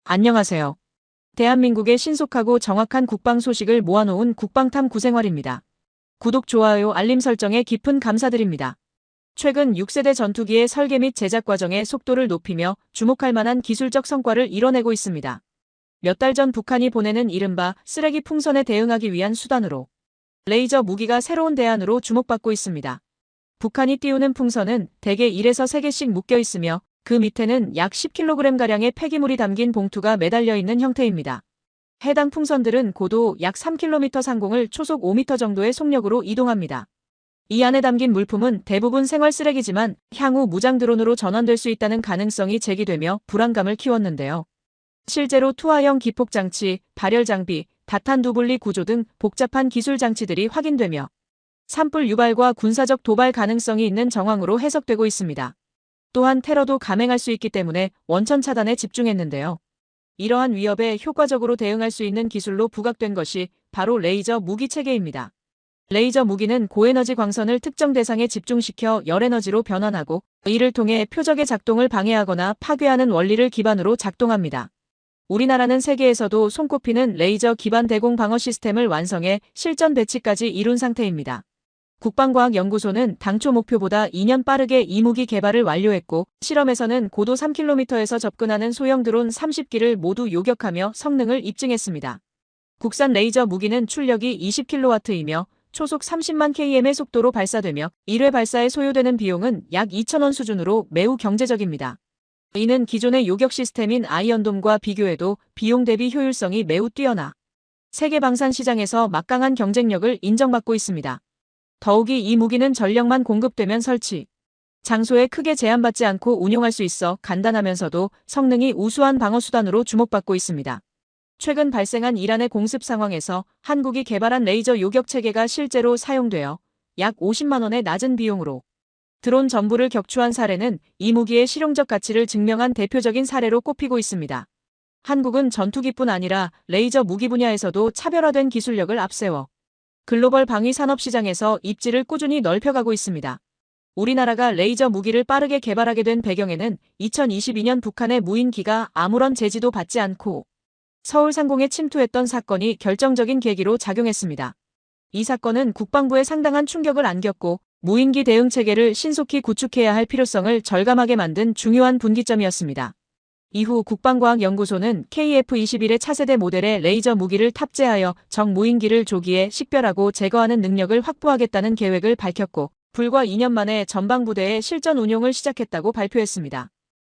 안녕하세요. 대한민국의 신속하고 정확한 국방 소식을 모아놓은 국방탐 구생활입니다. 구독, 좋아요, 알림 설정에 깊은 감사드립니다. 최근 6세대 전투기의 설계 및 제작 과정의 속도를 높이며 주목할 만한 기술적 성과를 이뤄내고 있습니다. 몇 달 전 북한이 보내는 이른바 쓰레기 풍선에 대응하기 위한 수단으로 레이저 무기가 새로운 대안으로 주목받고 있습니다. 북한이 띄우는 풍선은 대개 1에서 3개씩 묶여 있으며 그 밑에는 약 10kg가량의 폐기물이 담긴 봉투가 매달려 있는 형태입니다. 해당 풍선들은 고도 약 3km 상공을 초속 5m 정도의 속력으로 이동합니다. 이 안에 담긴 물품은 대부분 생활 쓰레기지만 향후 무장 드론으로 전환될 수 있다는 가능성이 제기되며 불안감을 키웠는데요. 실제로 투하형 기폭 장치, 발열 장비, 다탄 두분리 구조 등 복잡한 기술 장치들이 확인되며 산불 유발과 군사적 도발 가능성이 있는 정황으로 해석되고 있습니다. 또한 테러도 감행할 수 있기 때문에 원천 차단에 집중했는데요. 이러한 위협에 효과적으로 대응할 수 있는 기술로 부각된 것이 바로 레이저 무기 체계입니다. 레이저 무기는 고에너지 광선을 특정 대상에 집중시켜 열에너지로 변환하고 이를 통해 표적의 작동을 방해하거나 파괴하는 원리를 기반으로 작동합니다. 우리나라는 세계에서도 손꼽히는 레이저 기반 대공 방어 시스템을 완성해 실전 배치까지 이룬 상태입니다. 국방과학연구소는 당초 목표보다 2년 빠르게 이 무기 개발을 완료했고 실험에서는 고도 3km에서 접근하는 소형 드론 30기를 모두 요격하며 성능을 입증했습니다. 국산 레이저 무기는 출력이 20kW이며 초속 30만 km의 속도로 발사되며 1회 발사에 소요되는 비용은 약 2,000원 수준으로 매우 경제적입니다. 이는 기존의 요격 시스템인 아이언돔과 비교해도 비용 대비 효율성이 매우 뛰어나 세계 방산 시장에서 막강한 경쟁력을 인정받고 있습니다. 더욱이 이 무기는 전력만 공급되면 설치 장소에 크게 제한받지 않고 운용할 수 있어 간단하면서도 성능이 우수한 방어수단으로 주목받고 있습니다. 최근 발생한 이란의 공습 상황에서 한국이 개발한 레이저 요격 체계가 실제로 사용되어 약 50만 원의 낮은 비용으로 드론 전부를 격추한 사례는 이 무기의 실용적 가치를 증명한 대표적인 사례로 꼽히고 있습니다. 한국은 전투기뿐 아니라 레이저 무기 분야에서도 차별화된 기술력을 앞세워 글로벌 방위 산업 시장에서 입지를 꾸준히 넓혀가고 있습니다. 우리나라가 레이저 무기를 빠르게 개발하게 된 배경에는 2022년 북한의 무인기가 아무런 제지도 받지 않고 서울 상공에 침투했던 사건이 결정적인 계기로 작용했습니다. 이 사건은 국방부에 상당한 충격을 안겼고 무인기 대응 체계를 신속히 구축해야 할 필요성을 절감하게 만든 중요한 분기점이었습니다. 이후 국방과학연구소는 KF-21의 차세대 모델의 레이저 무기를 탑재하여 적 무인기를 조기에 식별하고 제거하는 능력을 확보하겠다는 계획을 밝혔고 불과 2년 만에 전방부대의 실전 운용을 시작했다고 발표했습니다.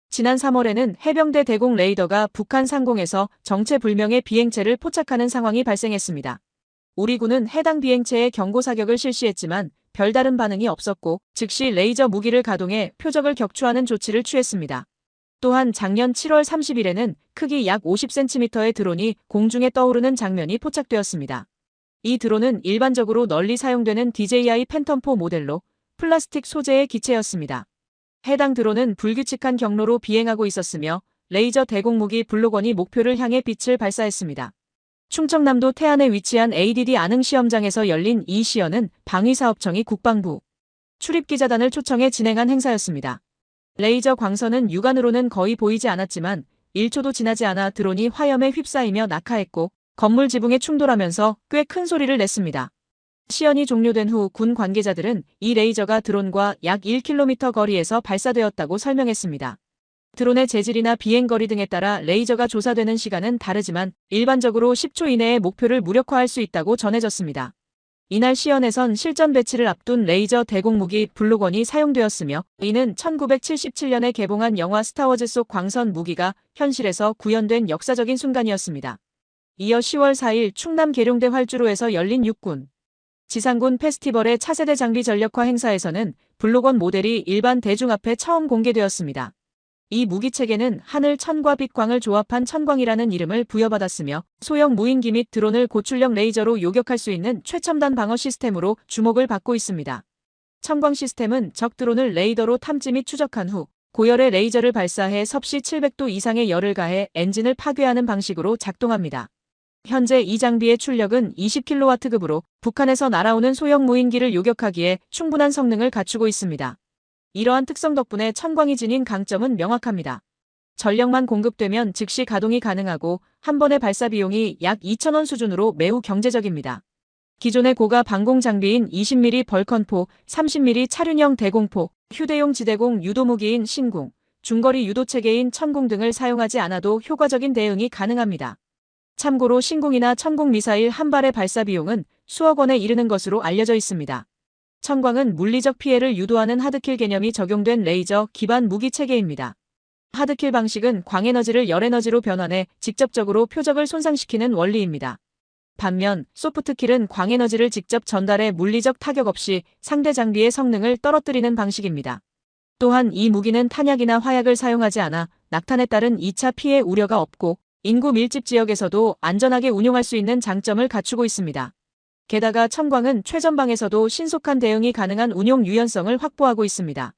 지난 3월에는 해병대 대공 레이더가 북한 상공에서 정체불명의 비행체를 포착하는 상황이 발생했습니다. 우리 군은 해당 비행체에 경고 사격을 실시했지만 별다른 반응이 없었고 즉시 레이저 무기를 가동해 표적을 격추하는 조치를 취했습니다. 또한 작년 7월 30일에는 크기 약 50cm의 드론이 공중에 떠오르는 장면이 포착되었습니다. 이 드론은 일반적으로 널리 사용되는 DJI 팬텀4 모델로 플라스틱 소재의 기체였습니다. 해당 드론은 불규칙한 경로로 비행하고 있었으며 레이저 대공무기 블록원이 목표를 향해 빛을 발사했습니다. 충청남도 태안에 위치한 ADD 안흥 시험장에서 열린 이 시연은 방위사업청이 국방부 출입기자단을 초청해 진행한 행사였습니다. 레이저 광선은 육안으로는 거의 보이지 않았지만 1초도 지나지 않아 드론이 화염에 휩싸이며 낙하했고 건물 지붕에 충돌하면서 꽤 큰 소리를 냈습니다. 시연이 종료된 후 군 관계자들은 이 레이저가 드론과 약 1km 거리에서 발사되었다고 설명했습니다. 드론의 재질이나 비행거리 등에 따라 레이저가 조사되는 시간은 다르지만 일반적으로 10초 이내에 목표를 무력화할 수 있다고 전해졌습니다. 이날 시연에선 실전 배치를 앞둔 레이저 대공무기 블록원이 사용되었으며 이는 1977년에 개봉한 영화 스타워즈 속 광선 무기가 현실에서 구현된 역사적인 순간이었습니다. 이어 10월 4일 충남 계룡대 활주로에서 열린 육군 지상군 페스티벌의 차세대 장비 전력화 행사에서는 블록원 모델이 일반 대중 앞에 처음 공개되었습니다. 이 무기체계는 하늘 천과 빛광을 조합한 천광이라는 이름을 부여받았으며 소형 무인기 및 드론을 고출력 레이저로 요격할 수 있는 최첨단 방어 시스템으로 주목을 받고 있습니다. 천광 시스템은 적 드론을 레이더로 탐지 및 추적한 후 고열의 레이저를 발사해 섭씨 700도 이상의 열을 가해 엔진을 파괴하는 방식으로 작동합니다. 현재 이 장비의 출력은 20kW급으로 북한에서 날아오는 소형 무인기를 요격하기에 충분한 성능을 갖추고 있습니다. 이러한 특성 덕분에 천광이 지닌 강점은 명확합니다. 전력만 공급되면 즉시 가동이 가능하고 한 번의 발사 비용이 약 2,000원 수준으로 매우 경제적입니다. 기존의 고가 방공 장비인 20mm 벌컨포, 30mm 차륜형 대공포, 휴대용 지대공 유도무기인 신궁, 중거리 유도체계인 천궁 등을 사용하지 않아도 효과적인 대응이 가능합니다. 참고로 신궁이나 천궁 미사일 한 발의 발사 비용은 수억 원에 이르는 것으로 알려져 있습니다. 천광은 물리적 피해를 유도하는 하드킬 개념이 적용된 레이저 기반 무기 체계입니다. 하드킬 방식은 광에너지를 열에너지로 변환해 직접적으로 표적을 손상시키는 원리입니다. 반면 소프트킬은 광에너지를 직접 전달해 물리적 타격 없이 상대 장비의 성능을 떨어뜨리는 방식입니다. 또한 이 무기는 탄약이나 화약을 사용하지 않아 낙탄에 따른 2차 피해 우려가 없고 인구 밀집 지역에서도 안전하게 운용할 수 있는 장점을 갖추고 있습니다. 게다가 천광은 최전방에서도 신속한 대응이 가능한 운용 유연성을 확보하고 있습니다.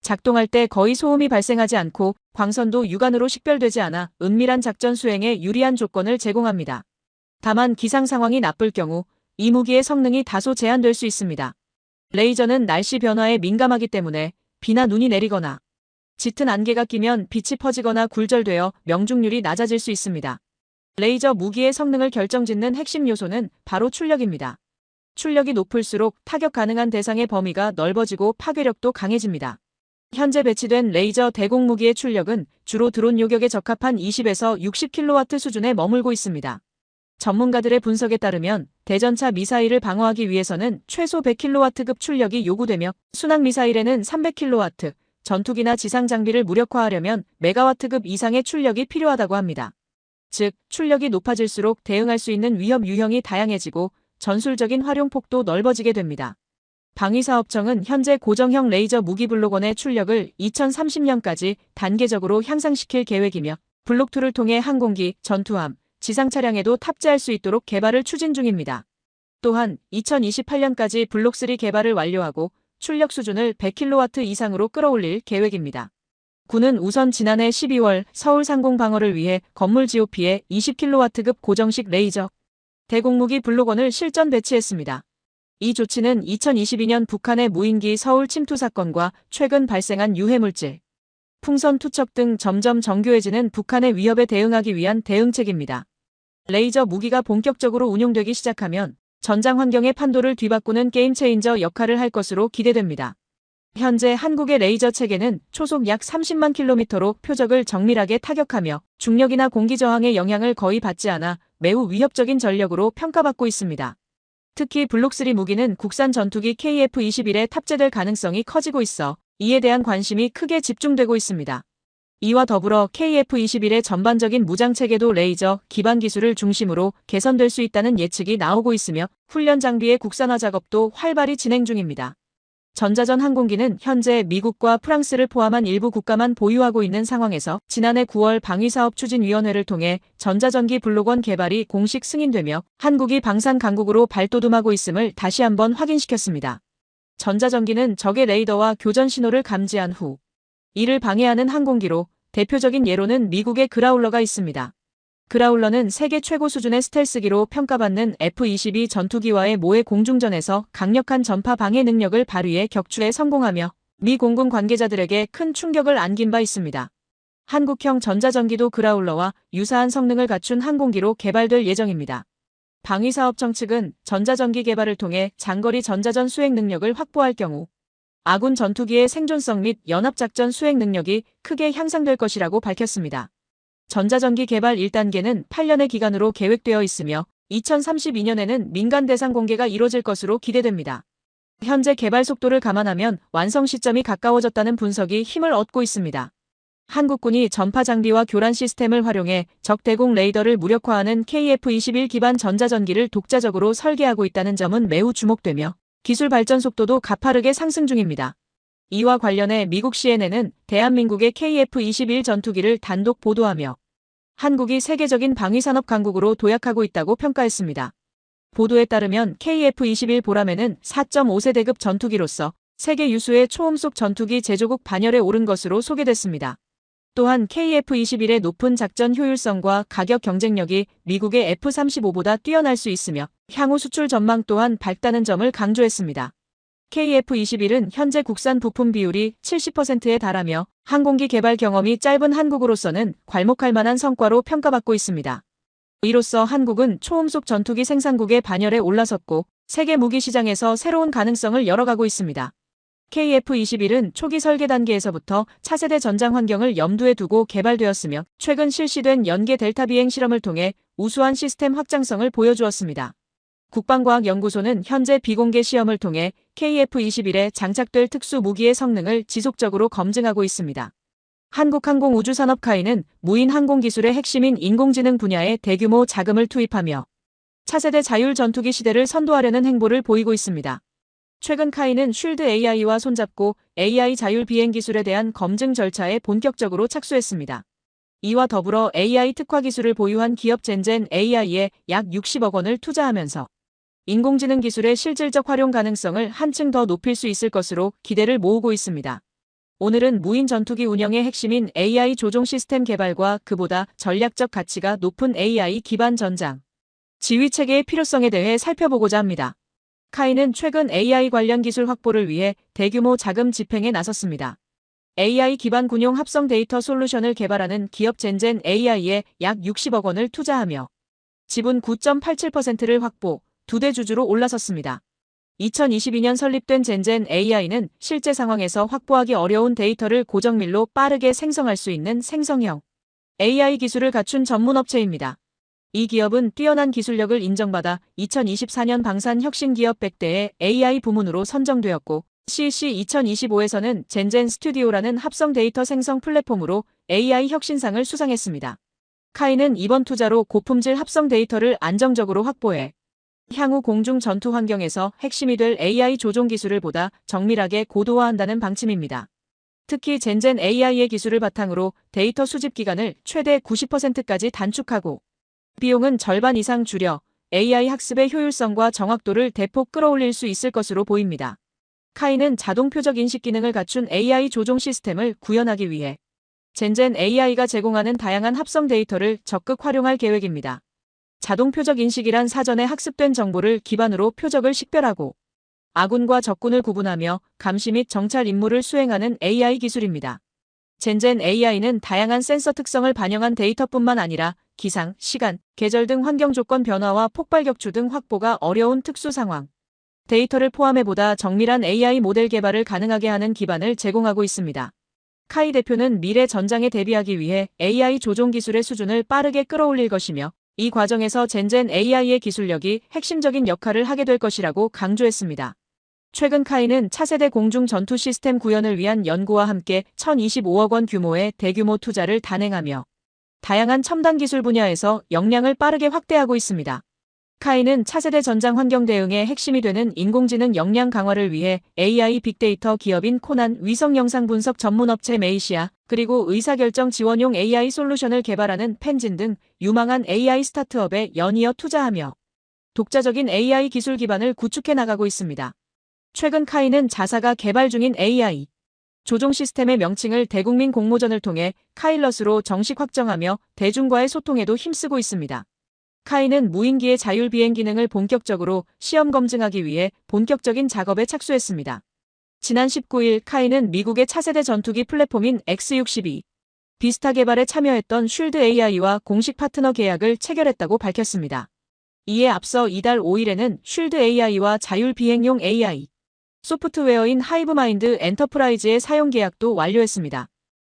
작동할 때 거의 소음이 발생하지 않고 광선도 육안으로 식별되지 않아 은밀한 작전 수행에 유리한 조건을 제공합니다. 다만 기상 상황이 나쁠 경우 이 무기의 성능이 다소 제한될 수 있습니다. 레이저는 날씨 변화에 민감하기 때문에 비나 눈이 내리거나 짙은 안개가 끼면 빛이 퍼지거나 굴절되어 명중률이 낮아질 수 있습니다. 레이저 무기의 성능을 결정짓는 핵심 요소는 바로 출력입니다. 출력이 높을수록 타격 가능한 대상의 범위가 넓어지고 파괴력도 강해집니다. 현재 배치된 레이저 대공 무기의 출력은 주로 드론 요격에 적합한 20에서 60kW 수준에 머물고 있습니다. 전문가들의 분석에 따르면 대전차 미사일을 방어하기 위해서는 최소 100kW급 출력이 요구되며 순항 미사일에는 300kW, 전투기나 지상 장비를 무력화하려면 메가와트급 이상의 출력이 필요하다고 합니다. 즉, 출력이 높아질수록 대응할 수 있는 위협 유형이 다양해지고 전술적인 활용폭도 넓어지게 됩니다. 방위사업청은 현재 고정형 레이저 무기 블록1의 출력을 2030년까지 단계적으로 향상시킬 계획이며 블록2를 통해 항공기, 전투함, 지상 차량에도 탑재할 수 있도록 개발을 추진 중입니다. 또한 2028년까지 블록3 개발을 완료하고 출력 수준을 100kW 이상으로 끌어올릴 계획입니다. 군은 우선 지난해 12월 서울 상공 방어를 위해 건물 GOP에 20kW급 고정식 레이저 대공무기 블록1을 실전 배치했습니다. 이 조치는 2022년 북한의 무인기 서울 침투 사건과 최근 발생한 유해물질, 풍선 투척 등 점점 정교해지는 북한의 위협에 대응하기 위한 대응책입니다. 레이저 무기가 본격적으로 운용되기 시작하면 전장 환경의 판도를 뒤바꾸는 게임 체인저 역할을 할 것으로 기대됩니다. 현재 한국의 레이저 체계는 초속 약 30만 킬로미터로 표적을 정밀하게 타격하며 중력이나 공기 저항의 영향을 거의 받지 않아 매우 위협적인 전력으로 평가받고 있습니다. 특히 블록3 무기는 국산 전투기 KF-21에 탑재될 가능성이 커지고 있어 이에 대한 관심이 크게 집중되고 있습니다. 이와 더불어 KF-21의 전반적인 무장체계도 레이저 기반 기술을 중심으로 개선될 수 있다는 예측이 나오고 있으며 훈련 장비의 국산화 작업도 활발히 진행 중입니다. 전자전 항공기는 현재 미국과 프랑스를 포함한 일부 국가만 보유하고 있는 상황에서 지난해 9월 방위사업추진위원회를 통해 전자전기 블록1 개발이 공식 승인되며 한국이 방산 강국으로 발돋움하고 있음을 다시 한번 확인시켰습니다. 전자전기는 적의 레이더와 교전 신호를 감지한 후 이를 방해하는 항공기로 대표적인 예로는 미국의 그라울러가 있습니다. 그라울러는 세계 최고 수준의 스텔스기로 평가받는 F-22 전투기와의 모의 공중전에서 강력한 전파 방해 능력을 발휘해 격추에 성공하며 미 공군 관계자들에게 큰 충격을 안긴 바 있습니다. 한국형 전자전기도 그라울러와 유사한 성능을 갖춘 항공기로 개발될 예정입니다. 방위사업청 측은 전자전기 개발을 통해 장거리 전자전 수행 능력을 확보할 경우 아군 전투기의 생존성 및 연합작전 수행 능력이 크게 향상될 것이라고 밝혔습니다. 전자전기 개발 1단계는 8년의 기간으로 계획되어 있으며 2032년에는 민간 대상 공개가 이뤄질 것으로 기대됩니다. 현재 개발 속도를 감안하면 완성 시점이 가까워졌다는 분석이 힘을 얻고 있습니다. 한국군이 전파 장비와 교란 시스템을 활용해 적 대공 레이더를 무력화하는 KF-21 기반 전자전기를 독자적으로 설계하고 있다는 점은 매우 주목되며 기술 발전 속도도 가파르게 상승 중입니다. 이와 관련해 미국 CNN은 대한민국의 KF-21 전투기를 단독 보도하며 한국이 세계적인 방위산업 강국으로 도약하고 있다고 평가했습니다. 보도에 따르면 KF-21 보라매는 4.5세대급 전투기로서 세계 유수의 초음속 전투기 제조국 반열에 오른 것으로 소개됐습니다. 또한 KF-21의 높은 작전 효율성과 가격 경쟁력이 미국의 F-35보다 뛰어날 수 있으며 향후 수출 전망 또한 밝다는 점을 강조했습니다. KF-21은 현재 국산 부품 비율이 70%에 달하며 항공기 개발 경험이 짧은 한국으로서는 괄목할 만한 성과로 평가받고 있습니다. 이로써 한국은 초음속 전투기 생산국의 반열에 올라섰고 세계 무기 시장에서 새로운 가능성을 열어가고 있습니다. KF-21은 초기 설계 단계에서부터 차세대 전장 환경을 염두에 두고 개발되었으며 최근 실시된 연계 델타 비행 실험을 통해 우수한 시스템 확장성을 보여주었습니다. 국방과학연구소는 현재 비공개 시험을 통해 KF-21에 장착될 특수 무기의 성능을 지속적으로 검증하고 있습니다. 한국항공우주산업 카이는 무인 항공 기술의 핵심인 인공지능 분야에 대규모 자금을 투입하며 차세대 자율 전투기 시대를 선도하려는 행보를 보이고 있습니다. 최근 카이는 쉴드 AI와 손잡고 AI 자율 비행 기술에 대한 검증 절차에 본격적으로 착수했습니다. 이와 더불어 AI 특화 기술을 보유한 기업 젠젠 AI에 약 60억 원을 투자하면서 인공지능 기술의 실질적 활용 가능성을 한층 더 높일 수 있을 것으로 기대를 모으고 있습니다. 오늘은 무인 전투기 운영의 핵심인 AI 조종 시스템 개발과 그보다 전략적 가치가 높은 AI 기반 전장 지휘 체계의 필요성에 대해 살펴보고자 합니다. 카이는 최근 AI 관련 기술 확보를 위해 대규모 자금 집행에 나섰습니다. AI 기반 군용 합성 데이터 솔루션을 개발하는 기업 젠젠 AI에 약 60억 원을 투자하며 지분 9.87%를 확보, 2대 주주로 올라섰습니다. 2022년 설립된 젠젠 AI는 실제 상황에서 확보하기 어려운 데이터를 고정밀로 빠르게 생성할 수 있는 생성형 AI 기술을 갖춘 전문업체입니다. 이 기업은 뛰어난 기술력을 인정받아 2024년 방산혁신기업 100대의 AI 부문으로 선정되었고 CEC 2025에서는 젠젠 스튜디오라는 합성 데이터 생성 플랫폼으로 AI 혁신상을 수상했습니다. 카이는 이번 투자로 고품질 합성 데이터를 안정적으로 확보해 향후 공중 전투 환경에서 핵심이 될 AI 조종 기술을 보다 정밀하게 고도화한다는 방침입니다. 특히 젠젠 AI의 기술을 바탕으로 데이터 수집 기간을 최대 90%까지 단축하고 비용은 절반 이상 줄여 AI 학습의 효율성과 정확도를 대폭 끌어올릴 수 있을 것으로 보입니다. 카이는 자동 표적 인식 기능을 갖춘 AI 조종 시스템을 구현하기 위해 젠젠 AI가 제공하는 다양한 합성 데이터를 적극 활용할 계획입니다. 자동 표적 인식이란 사전에 학습된 정보를 기반으로 표적을 식별하고 아군과 적군을 구분하며 감시 및 정찰 임무를 수행하는 AI 기술입니다. 젠젠 AI는 다양한 센서 특성을 반영한 데이터뿐만 아니라 기상, 시간, 계절 등 환경 조건 변화와 폭발 격추 등 확보가 어려운 특수 상황 데이터를 포함해 보다 정밀한 AI 모델 개발을 가능하게 하는 기반을 제공하고 있습니다. 카이 대표는 미래 전장에 대비하기 위해 AI 조종 기술의 수준을 빠르게 끌어올릴 것이며 이 과정에서 젠젠 AI의 기술력이 핵심적인 역할을 하게 될 것이라고 강조했습니다. 최근 카이는 차세대 공중 전투 시스템 구현을 위한 연구와 함께 1,025억 원 규모의 대규모 투자를 단행하며 다양한 첨단 기술 분야에서 역량을 빠르게 확대하고 있습니다. 카이는 차세대 전장 환경 대응의 핵심이 되는 인공지능 역량 강화를 위해 AI 빅데이터 기업인 코난 위성 영상 분석 전문 업체 메이시아 그리고 의사결정 지원용 AI 솔루션을 개발하는 펜진 등 유망한 AI 스타트업에 연이어 투자하며 독자적인 AI 기술 기반을 구축해 나가고 있습니다. 최근 카이는 자사가 개발 중인 AI 조종 시스템의 명칭을 대국민 공모전을 통해 카일럿으로 정식 확정하며 대중과의 소통에도 힘쓰고 있습니다. 카이는 무인기의 자율 비행 기능을 본격적으로 시험 검증하기 위해 본격적인 작업에 착수했습니다. 지난 19일 카이는 미국의 차세대 전투기 플랫폼인 X-62 비스타 개발에 참여했던 쉴드 AI와 공식 파트너 계약을 체결했다고 밝혔습니다. 이에 앞서 이달 5일에는 쉴드 AI와 자율 비행용 AI 소프트웨어인 하이브마인드 엔터프라이즈의 사용 계약도 완료했습니다.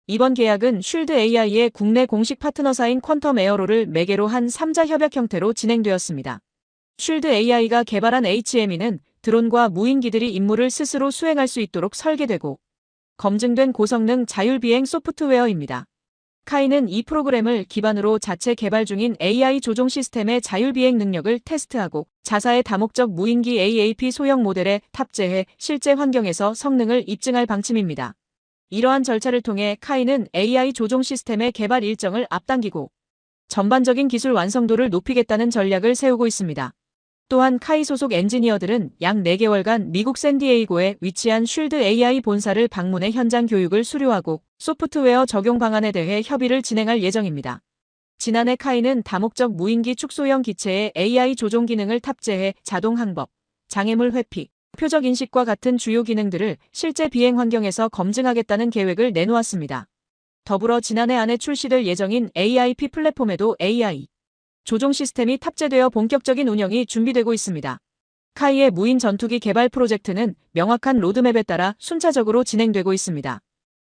이번 계약은 쉴드 AI의 국내 공식 파트너사인 퀀텀 에어로를 매개로 한 3자 협약 형태로 진행되었습니다. 쉴드 AI가 개발한 HME는 드론과 무인기들이 임무를 스스로 수행할 수 있도록 설계되고 검증된 고성능 자율비행 소프트웨어입니다. 카이는 이 프로그램을 기반으로 자체 개발 중인 AI 조종 시스템의 자율비행 능력을 테스트하고 자사의 다목적 무인기 AAP 소형 모델에 탑재해 실제 환경에서 성능을 입증할 방침입니다. 이러한 절차를 통해 카이는 AI 조종 시스템의 개발 일정을 앞당기고 전반적인 기술 완성도를 높이겠다는 전략을 세우고 있습니다. 또한 카이 소속 엔지니어들은 약 4개월간 미국 샌디에이고에 위치한 쉴드 AI 본사를 방문해 현장 교육을 수료하고 소프트웨어 적용 방안에 대해 협의를 진행할 예정입니다. 지난해 카이는 다목적 무인기 축소형 기체에 AI 조종 기능을 탑재해 자동 항법, 장애물 회피, 표적 인식과 같은 주요 기능들을 실제 비행 환경에서 검증하겠다는 계획을 내놓았습니다. 더불어 지난해 안에 출시될 예정인 AIP 플랫폼에도 AI 조종 시스템이 탑재되어 본격적인 운영이 준비되고 있습니다. 카이의 무인 전투기 개발 프로젝트는 명확한 로드맵에 따라 순차적으로 진행되고 있습니다.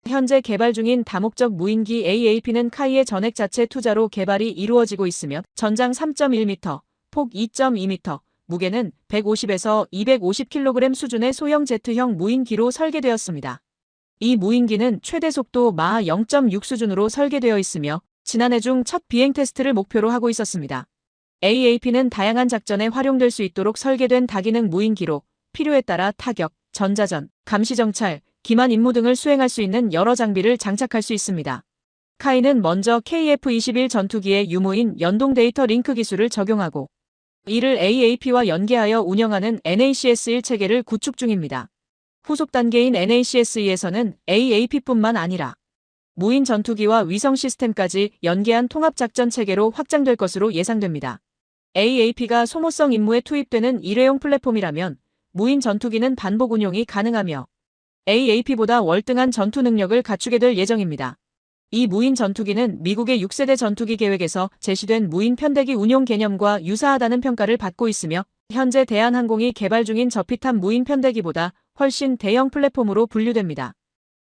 현재 개발 중인 다목적 무인기 AAP는 카이의 전액 자체 투자로 개발이 이루어지고 있으며 전장 3.1m, 폭 2.2m, 무게는 150에서 250kg 수준의 소형 제트형 무인기로 설계되었습니다. 이 무인기는 최대 속도 마하 0.6 수준으로 설계되어 있으며 지난해 중 첫 비행 테스트를 목표로 하고 있었습니다. AAP는 다양한 작전에 활용될 수 있도록 설계된 다기능 무인기로 필요에 따라 타격, 전자전, 감시정찰, 기만 임무 등을 수행할 수 있는 여러 장비를 장착할 수 있습니다. 카이는 먼저 KF-21 전투기의 유무인 연동 데이터 링크 기술을 적용하고 이를 AAP와 연계하여 운영하는 NACS-1 체계를 구축 중입니다. 후속 단계인 NACS-2에서는 AAP뿐만 아니라 무인 전투기와 위성 시스템까지 연계한 통합작전 체계로 확장될 것으로 예상됩니다. AAP가 소모성 임무에 투입되는 일회용 플랫폼이라면 무인 전투기는 반복 운용이 가능하며 AAP보다 월등한 전투 능력을 갖추게 될 예정입니다. 이 무인 전투기는 미국의 6세대 전투기 계획에서 제시된 무인 편대기 운용 개념과 유사하다는 평가를 받고 있으며 현재 대한항공이 개발 중인 저피탑 무인 편대기보다 훨씬 대형 플랫폼으로 분류됩니다.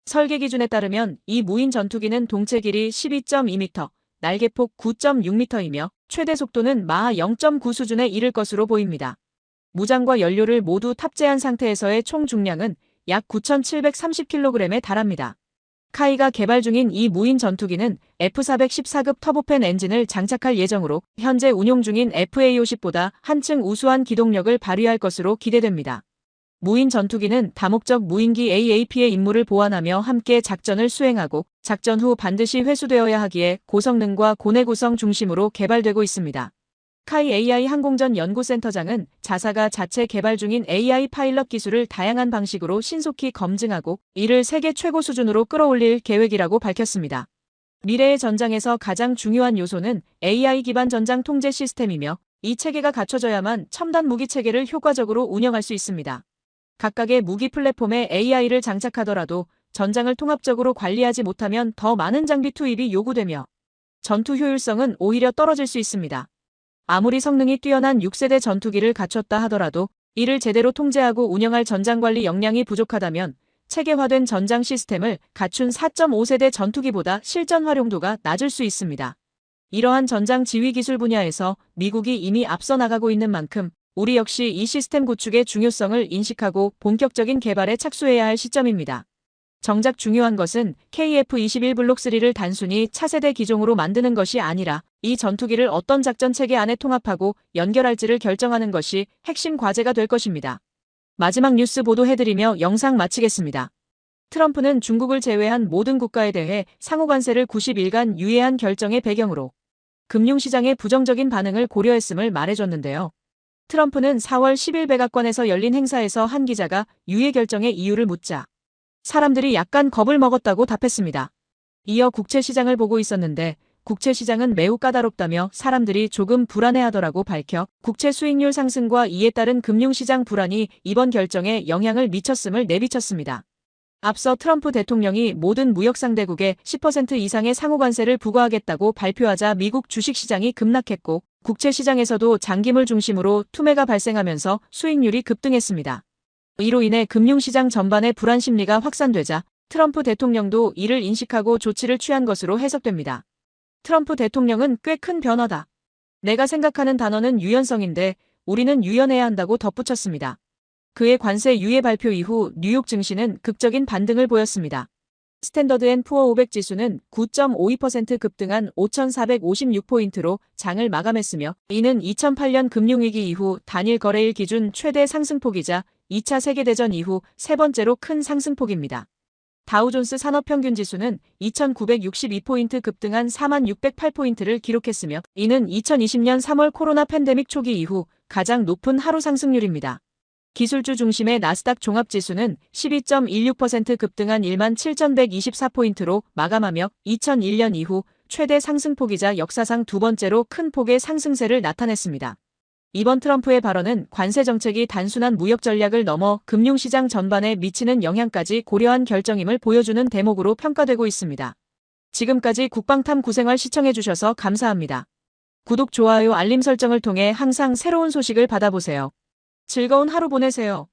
설계 기준에 따르면 이 무인 전투기는 동체 길이 12.2m, 날개폭 9.6m이며 최대 속도는 마하 0.9 수준에 이를 것으로 보입니다. 무장과 연료를 모두 탑재한 상태에서의 총 중량은 약 9,730kg에 달합니다. 카이가 개발 중인 이 무인 전투기는 F414급 터보팬 엔진을 장착할 예정으로 현재 운용 중인 FA50보다 한층 우수한 기동력을 발휘할 것으로 기대됩니다. 무인 전투기는 다목적 무인기 AAP의 임무를 보완하며 함께 작전을 수행하고 작전 후 반드시 회수되어야 하기에 고성능과 고내 구성 중심으로 개발되고 있습니다. 카이 AI 항공전 연구센터장은 자사가 자체 개발 중인 AI 파일럿 기술을 다양한 방식으로 신속히 검증하고 이를 세계 최고 수준으로 끌어올릴 계획이라고 밝혔습니다. 미래의 전장에서 가장 중요한 요소는 AI 기반 전장 통제 시스템이며 이 체계가 갖춰져야만 첨단 무기 체계를 효과적으로 운영할 수 있습니다. 각각의 무기 플랫폼에 AI를 장착하더라도 전장을 통합적으로 관리하지 못하면 더 많은 장비 투입이 요구되며 전투 효율성은 오히려 떨어질 수 있습니다. 아무리 성능이 뛰어난 6세대 전투기를 갖췄다 하더라도 이를 제대로 통제하고 운영할 전장관리 역량이 부족하다면 체계화된 전장 시스템을 갖춘 4.5세대 전투기보다 실전 활용도가 낮을 수 있습니다. 이러한 전장 지휘 기술 분야에서 미국이 이미 앞서 나가고 있는 만큼 우리 역시 이 시스템 구축의 중요성을 인식하고 본격적인 개발에 착수해야 할 시점입니다. 정작 중요한 것은 KF-21 블록3를 단순히 차세대 기종으로 만드는 것이 아니라 이 전투기를 어떤 작전 체계 안에 통합하고 연결할지를 결정하는 것이 핵심 과제가 될 것입니다. 마지막 뉴스 보도해드리며 영상 마치겠습니다. 트럼프는 중국을 제외한 모든 국가에 대해 상호관세를 90일간 유예한 결정의 배경으로 금융시장의 부정적인 반응을 고려했음을 말해줬는데요. 트럼프는 4월 10일 백악관에서 열린 행사에서 한 기자가 유예 결정의 이유를 묻자 사람들이 약간 겁을 먹었다고 답했습니다. 이어 국채시장을 보고 있었는데 국채시장은 매우 까다롭다며 사람들이 조금 불안해하더라고 밝혀 국채 수익률 상승과 이에 따른 금융시장 불안이 이번 결정에 영향을 미쳤음을 내비쳤습니다. 앞서 트럼프 대통령이 모든 무역상대국에 10% 이상의 상호관세를 부과하겠다고 발표하자 미국 주식시장이 급락했고 국채시장에서도 장기물 중심으로 투매가 발생하면서 수익률이 급등했습니다. 이로 인해 금융시장 전반의 불안 심리가 확산되자 트럼프 대통령도 이를 인식하고 조치를 취한 것으로 해석됩니다. 트럼프 대통령은 꽤 큰 변화다. 내가 생각하는 단어는 유연성인데 우리는 유연해야 한다고 덧붙였습니다. 그의 관세 유예 발표 이후 뉴욕 증시는 극적인 반등을 보였습니다. 스탠더드 앤 푸어 500 지수는 9.52% 급등한 5,456포인트로 장을 마감했으며 이는 2008년 금융위기 이후 단일 거래일 기준 최대 상승폭이자 2차 세계대전 이후 세 번째로 큰 상승폭입니다. 다우존스 산업평균지수는 2,962포인트 급등한 40,608포인트를 기록했으며 이는 2020년 3월 코로나 팬데믹 초기 이후 가장 높은 하루 상승률입니다. 기술주 중심의 나스닥 종합지수는 12.16% 급등한 17,124포인트로 마감하며 2001년 이후 최대 상승폭이자 역사상 두 번째로 큰 폭의 상승세를 나타냈습니다. 이번 트럼프의 발언은 관세 정책이 단순한 무역 전략을 넘어 금융시장 전반에 미치는 영향까지 고려한 결정임을 보여주는 대목으로 평가되고 있습니다. 지금까지 국방탐 구생활 시청해주셔서 감사합니다. 구독, 좋아요, 알림 설정을 통해 항상 새로운 소식을 받아보세요. 즐거운 하루 보내세요.